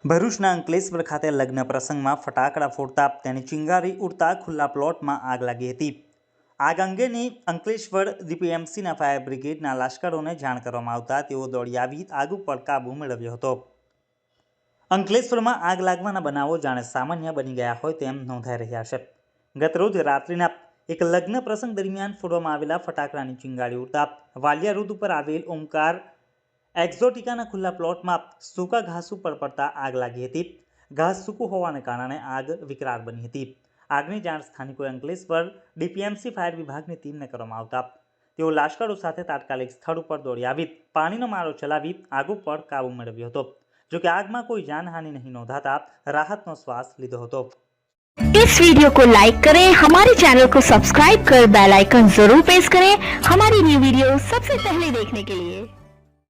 ભરૂચના અંકલેશ્વર ખાતે લગ્ન પ્રસંગમાં ફટાકડા ફોડતા તેની ચિંગારી ઉડતા ખુલ્લા પ્લોટમાં આગ લાગી હતી। આગ અંગેની અંકલેશ્વર ડીપીએમસીના ફાયર બ્રિગેડના લશ્કરોને જાણ કરવામાં આવતા તેઓ દોડી આવી આગ ઉપર કાબૂ મેળવ્યો હતો। અંકલેશ્વરમાં આગ લાગવાના બનાવો જાણે સામાન્ય બની ગયા હોય તેમ નોંધાઈ રહ્યા છે। ગતરોજ રાત્રિના એક લગ્ન પ્રસંગ દરમિયાન ફોડવામાં આવેલા ફટાકડાની ચિંગારી ઉડતા વાલિયા રોડ ઉપર આવેલ ઓમકાર એક્ઝોટિકાના ખુલ્લા પ્લોટમાં સૂકા ઘાસ ઉપર પડતા આગ લાગી હતી। ઘાસ સૂકું હોવાને કારણે આગ વિકરાળ બની હતી। આગની જાણ સ્થાનિકોએ અંકલેશ્વર ડીપીએમસી ફાયર વિભાગની ટીમને કરવામાં આવતા તેઓ લશ્કરો સાથે તાત્કાલિક સ્થળ ઉપર દોડી આવી પાણીનો મારો ચલાવી આગ ઉપર કાબૂ મેળવ્યો હતો। જો કે આગમાં કોઈ જાનહાनि नहीं नोंधाता राहत नो श्वास लीधो હતો। इस वीडियो को लाइक करें, हमारे चैनल को सब्सक्राइब कर बेल आइकन जरूर प्रेस करें हमारी न्यू वीडियो सबसे पहले देखने के लिए।